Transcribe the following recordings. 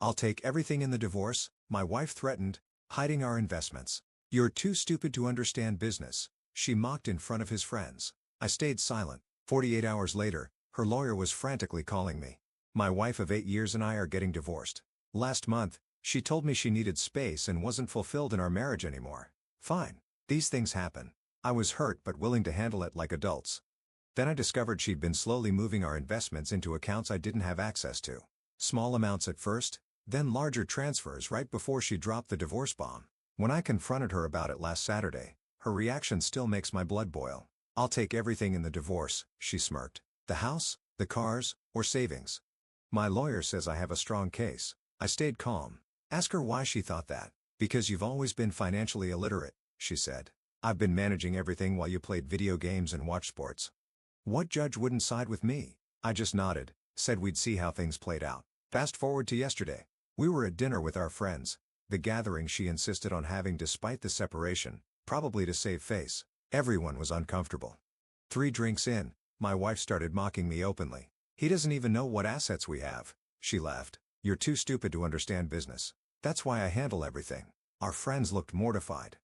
I'll take everything in the divorce, my wife threatened, hiding our investments. You're too stupid to understand business, she mocked in front of his friends. I stayed silent. 48 hours later, her lawyer was frantically calling me. My wife of 8 years and I are getting divorced. Last month, she told me she needed space and wasn't fulfilled in our marriage anymore. Fine. These things happen. I was hurt but willing to handle it like adults. Then I discovered she'd been slowly moving our investments into accounts I didn't have access to. Small amounts at first, then larger transfers right before she dropped the divorce bomb. When I confronted her about it last Saturday, her reaction still makes my blood boil. I'll take everything in the divorce, she smirked. The house, the cars, or savings. My lawyer says I have a strong case. I stayed calm. Ask her why she thought that. Because you've always been financially illiterate, she said. I've been managing everything while you played video games and watched sports. What judge wouldn't side with me? I just nodded, said we'd see how things played out. Fast forward to yesterday. We were at dinner with our friends, the gathering she insisted on having despite the separation, probably to save face. Everyone was uncomfortable. 3 drinks in, my wife started mocking me openly. He doesn't even know what assets we have, she laughed. You're too stupid to understand business. That's why I handle everything. Our friends looked mortified.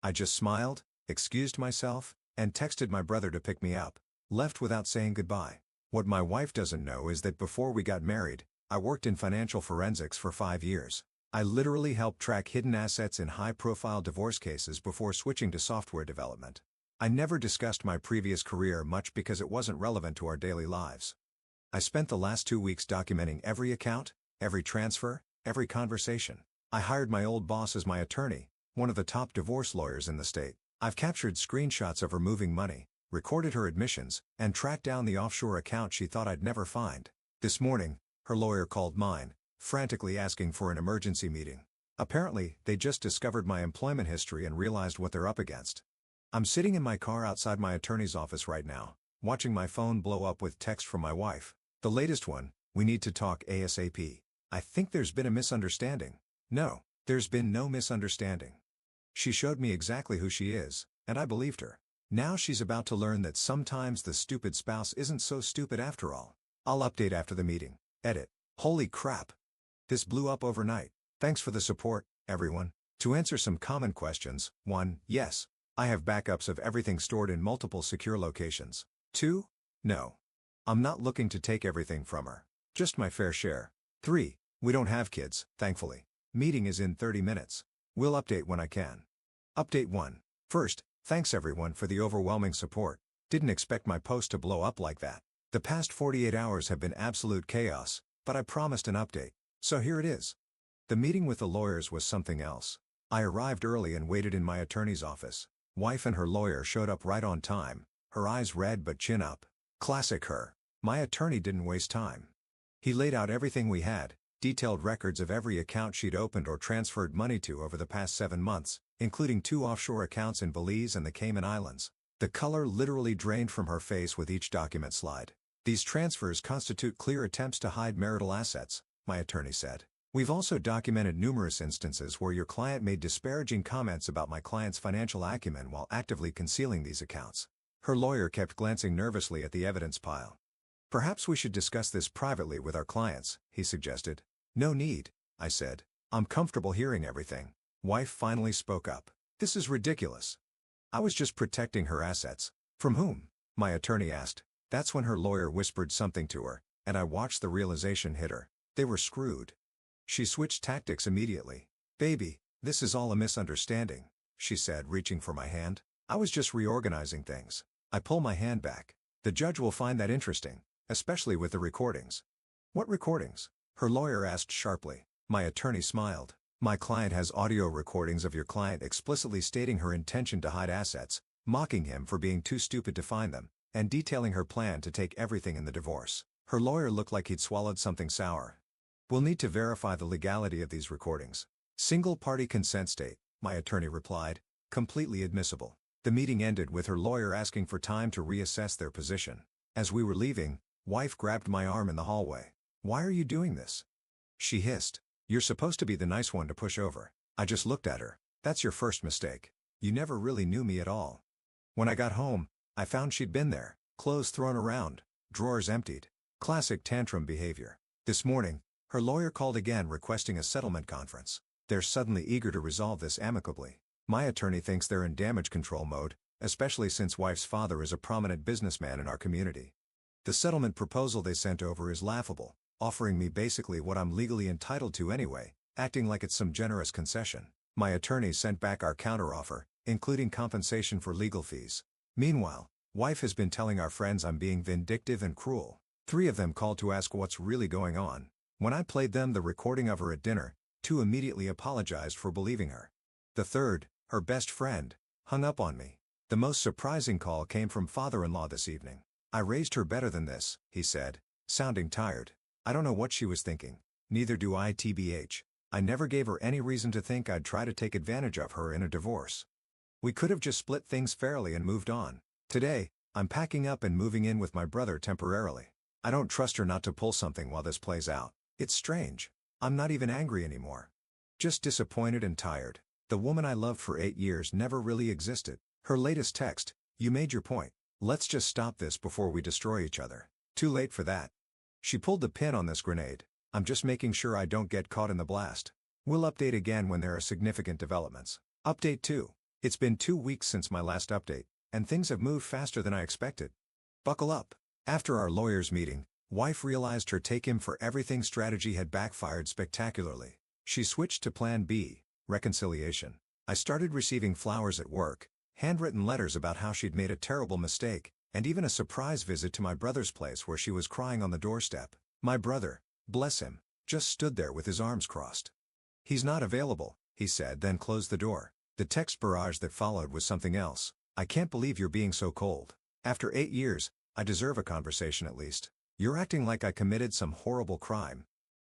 I just smiled, excused myself, and texted my brother to pick me up. Left without saying goodbye. What my wife doesn't know is that before we got married, I worked in financial forensics for 5 years. I literally helped track hidden assets in high-profile divorce cases before switching to software development. I never discussed my previous career much because it wasn't relevant to our daily lives. I spent the last 2 weeks documenting every account, every transfer, every conversation. I hired my old boss as my attorney, one of the top divorce lawyers in the state. I've captured screenshots of her moving money, recorded her admissions, and tracked down the offshore account she thought I'd never find. This morning, her lawyer called mine, frantically asking for an emergency meeting. Apparently, they just discovered my employment history and realized what they're up against. I'm sitting in my car outside my attorney's office right now, watching my phone blow up with text from my wife. The latest one, we need to talk ASAP. I think there's been a misunderstanding. No, there's been no misunderstanding. She showed me exactly who she is, and I believed her. Now she's about to learn that sometimes the stupid spouse isn't so stupid after all. I'll update after the meeting. Edit. Holy crap. This blew up overnight. Thanks for the support, everyone. To answer some common questions, 1. Yes. I have backups of everything stored in multiple secure locations. 2. No. I'm not looking to take everything from her. Just my fair share. 3. We don't have kids, thankfully. Meeting is in 30 minutes. We'll update when I can. Update 1. First, thanks everyone for the overwhelming support. Didn't expect my post to blow up like that. The past 48 hours have been absolute chaos, but I promised an update, so here it is. The meeting with the lawyers was something else. I arrived early and waited in my attorney's office. Wife and her lawyer showed up right on time, her eyes red but chin up. Classic her. My attorney didn't waste time. He laid out everything we had, detailed records of every account she'd opened or transferred money to over the past 7 months, including 2 offshore accounts in Belize and the Cayman Islands. The color literally drained from her face with each document slide. These transfers constitute clear attempts to hide marital assets, my attorney said. We've also documented numerous instances where your client made disparaging comments about my client's financial acumen while actively concealing these accounts. Her lawyer kept glancing nervously at the evidence pile. Perhaps we should discuss this privately with our clients, he suggested. No need, I said. I'm comfortable hearing everything. Wife finally spoke up. This is ridiculous. I was just protecting her assets. From whom? My attorney asked. That's when her lawyer whispered something to her, and I watched the realization hit her. They were screwed. She switched tactics immediately. Baby, this is all a misunderstanding, she said, reaching for my hand. I was just reorganizing things. I pull my hand back. The judge will find that interesting, especially with the recordings. What recordings? Her lawyer asked sharply. My attorney smiled. My client has audio recordings of your client explicitly stating her intention to hide assets, mocking him for being too stupid to find them, and detailing her plan to take everything in the divorce. Her lawyer looked like he'd swallowed something sour. We'll need to verify the legality of these recordings. Single-party consent state, my attorney replied, completely admissible. The meeting ended with her lawyer asking for time to reassess their position. As we were leaving, wife grabbed my arm in the hallway. Why are you doing this? She hissed. You're supposed to be the nice one to push over. I just looked at her. That's your first mistake. You never really knew me at all. When I got home, I found she'd been there, clothes thrown around, drawers emptied. Classic tantrum behavior. This morning, Her lawyer called again requesting a settlement conference. They're suddenly eager to resolve this amicably. My attorney thinks they're in damage control mode, especially since wife's father is a prominent businessman in our community. The settlement proposal they sent over is laughable, offering me basically what I'm legally entitled to anyway, acting like it's some generous concession. My attorney sent back our counteroffer, including compensation for legal fees. Meanwhile, wife has been telling our friends I'm being vindictive and cruel. 3 of them called to ask what's really going on. When I played them the recording of her at dinner, 2 immediately apologized for believing her. The third, her best friend, hung up on me. The most surprising call came from father-in-law this evening. I raised her better than this, he said, sounding tired. I don't know what she was thinking. Neither do I tbh. I never gave her any reason to think I'd try to take advantage of her in a divorce. We could have just split things fairly and moved on. Today, I'm packing up and moving in with my brother temporarily. I don't trust her not to pull something while this plays out. It's strange. I'm not even angry anymore. Just disappointed and tired. The woman I loved for 8 years never really existed. Her latest text, "You made your point. Let's just stop this before we destroy each other." Too late for that. She pulled the pin on this grenade. I'm just making sure I don't get caught in the blast. We'll update again when there are significant developments. Update 2. It's been 2 weeks since my last update, and things have moved faster than I expected. Buckle up. After our lawyers' meeting, wife realized her take-him-for-everything strategy had backfired spectacularly. She switched to Plan B, reconciliation. I started receiving flowers at work, handwritten letters about how she'd made a terrible mistake, and even a surprise visit to my brother's place where she was crying on the doorstep. My brother, bless him, just stood there with his arms crossed. "He's not available," he said, then closed the door. The text barrage that followed was something else. "I can't believe you're being so cold. After 8 years, I deserve a conversation at least. You're acting like I committed some horrible crime."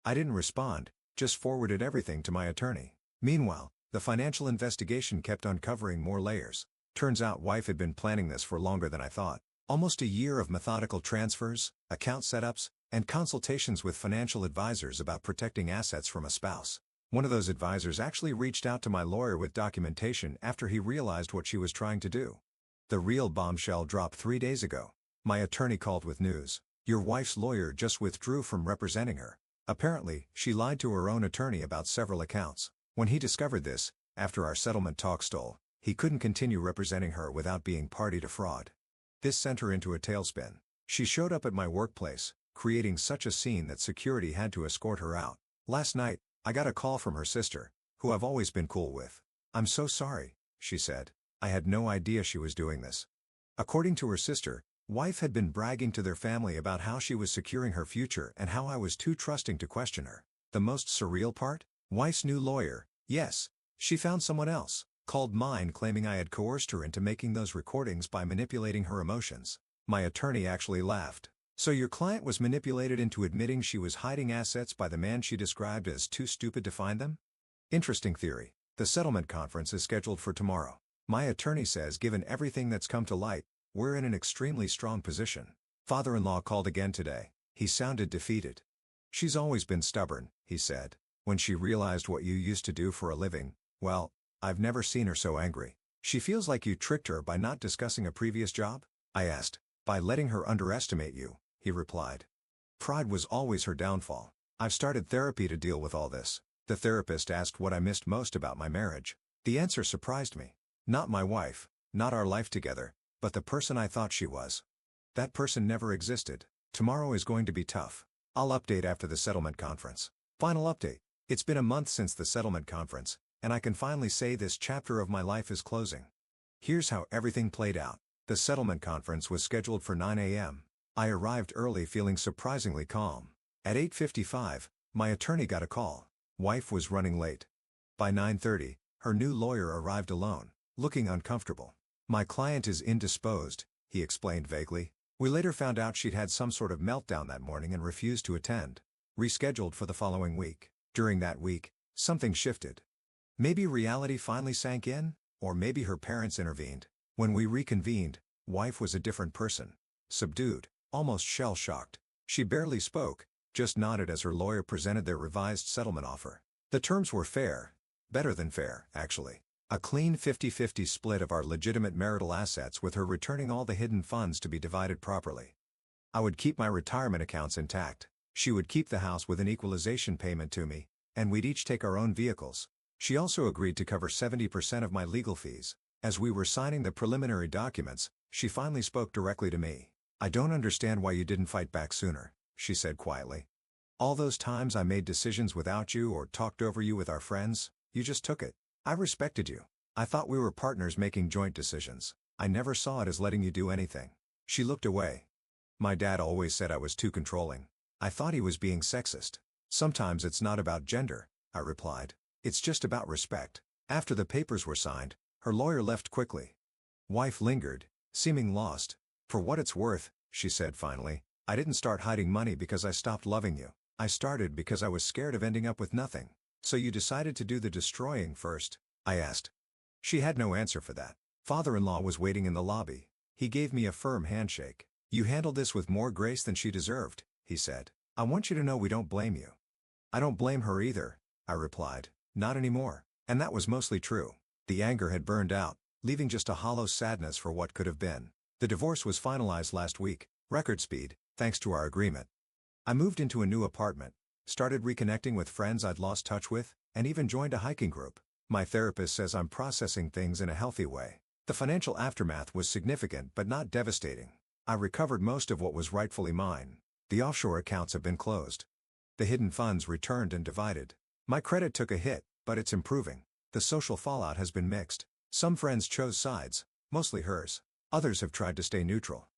I didn't respond, just forwarded everything to my attorney. Meanwhile, the financial investigation kept uncovering more layers. Turns out wife had been planning this for longer than I thought. Almost a year of methodical transfers, account setups, and consultations with financial advisors about protecting assets from a spouse. One of those advisors actually reached out to my lawyer with documentation after he realized what she was trying to do. The real bombshell dropped 3 days ago. My attorney called with news. "Your wife's lawyer just withdrew from representing her. Apparently, she lied to her own attorney about several accounts. When he discovered this, after our settlement talk stalled, he couldn't continue representing her without being party to fraud." This sent her into a tailspin. She showed up at my workplace, creating such a scene that security had to escort her out. Last night, I got a call from her sister, who I've always been cool with. "I'm so sorry," she said. "I had no idea she was doing this." According to her sister, wife had been bragging to their family about how she was securing her future and how I was too trusting to question her. The most surreal part? Wife's new lawyer, yes, she found someone else, called mine, claiming I had coerced her into making those recordings by manipulating her emotions. My attorney actually laughed. "So your client was manipulated into admitting she was hiding assets by the man she described as too stupid to find them?" Interesting theory. The settlement conference is scheduled for tomorrow. My attorney says given everything that's come to light, we're in an extremely strong position. Father-in-law called again today. He sounded defeated. "She's always been stubborn," he said. "When she realized what you used to do for a living, well, I've never seen her so angry. She feels like you tricked her by not discussing a previous job?" I asked. "By letting her underestimate you," he replied. "Pride was always her downfall. I've started therapy to deal with all this." The therapist asked what I missed most about my marriage. The answer surprised me. Not my wife, not our life together, but the person I thought she was. That person never existed. Tomorrow is going to be tough. I'll update after the settlement conference. Final update. It's been a month since the settlement conference, and I can finally say this chapter of my life is closing. Here's how everything played out. The settlement conference was scheduled for 9 a.m. I arrived early feeling surprisingly calm. At 8:55, my attorney got a call. Wife was running late. By 9:30, her new lawyer arrived alone, looking uncomfortable. "My client is indisposed," he explained vaguely. We later found out she'd had some sort of meltdown that morning and refused to attend. Rescheduled for the following week. During that week, something shifted. Maybe reality finally sank in, or maybe her parents intervened. When we reconvened, wife was a different person. Subdued, almost shell-shocked. She barely spoke, just nodded as her lawyer presented their revised settlement offer. The terms were fair. Better than fair, actually. A clean 50-50 split of our legitimate marital assets with her returning all the hidden funds to be divided properly. I would keep my retirement accounts intact. She would keep the house with an equalization payment to me, and we'd each take our own vehicles. She also agreed to cover 70% of my legal fees. As we were signing the preliminary documents, she finally spoke directly to me. "I don't understand why you didn't fight back sooner," she said quietly. "All those times I made decisions without you or talked over you with our friends, you just took it. I respected you. I thought we were partners making joint decisions. I never saw it as letting you do anything." She looked away. "My dad always said I was too controlling. I thought he was being sexist." "Sometimes it's not about gender," I replied. "It's just about respect." After the papers were signed, her lawyer left quickly. Wife lingered, seeming lost. "For what it's worth," she said finally, "I didn't start hiding money because I stopped loving you. I started because I was scared of ending up with nothing." "So you decided to do the destroying first?" I asked. She had no answer for that. Father-in-law was waiting in the lobby. He gave me a firm handshake. "You handled this with more grace than she deserved," he said. "I want you to know we don't blame you." "I don't blame her either," I replied. "Not anymore." And that was mostly true. The anger had burned out, leaving just a hollow sadness for what could have been. The divorce was finalized last week, record speed, thanks to our agreement. I moved into a new apartment, started reconnecting with friends I'd lost touch with, and even joined a hiking group. My therapist says I'm processing things in a healthy way. The financial aftermath was significant but not devastating. I recovered most of what was rightfully mine. The offshore accounts have been closed. The hidden funds returned and divided. My credit took a hit, but it's improving. The social fallout has been mixed. Some friends chose sides, mostly hers. Others have tried to stay neutral.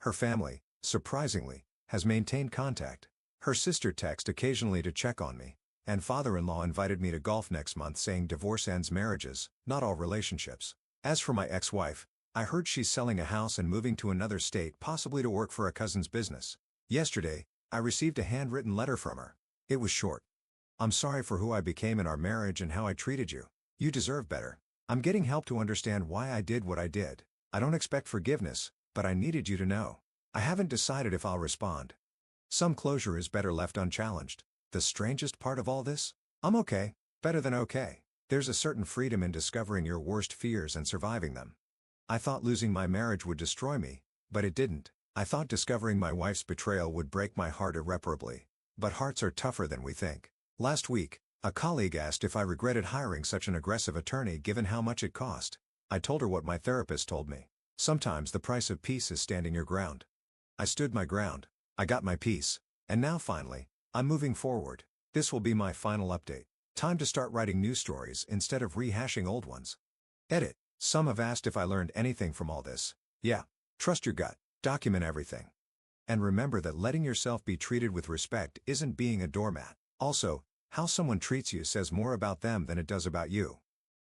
Her family, surprisingly, has maintained contact. Her sister texts occasionally to check on me, and father-in-law invited me to golf next month, saying divorce ends marriages, not all relationships. As for my ex-wife, I heard she's selling a house and moving to another state, possibly to work for a cousin's business. Yesterday, I received a handwritten letter from her. It was short. "I'm sorry for who I became in our marriage and how I treated you. You deserve better. I'm getting help to understand why I did what I did. I don't expect forgiveness, but I needed you to know. I haven't decided if I'll respond. Some closure is better left unchallenged." The strangest part of all this? I'm okay, better than okay. There's a certain freedom in discovering your worst fears and surviving them. I thought losing my marriage would destroy me, but it didn't. I thought discovering my wife's betrayal would break my heart irreparably. But hearts are tougher than we think. Last week, a colleague asked if I regretted hiring such an aggressive attorney given how much it cost. I told her what my therapist told me. Sometimes the price of peace is standing your ground. I stood my ground. I got my peace. And now finally, I'm moving forward. This will be my final update. Time to start writing new stories instead of rehashing old ones. Edit. Some have asked if I learned anything from all this. Yeah. Trust your gut. Document everything. And remember that letting yourself be treated with respect isn't being a doormat. Also, how someone treats you says more about them than it does about you.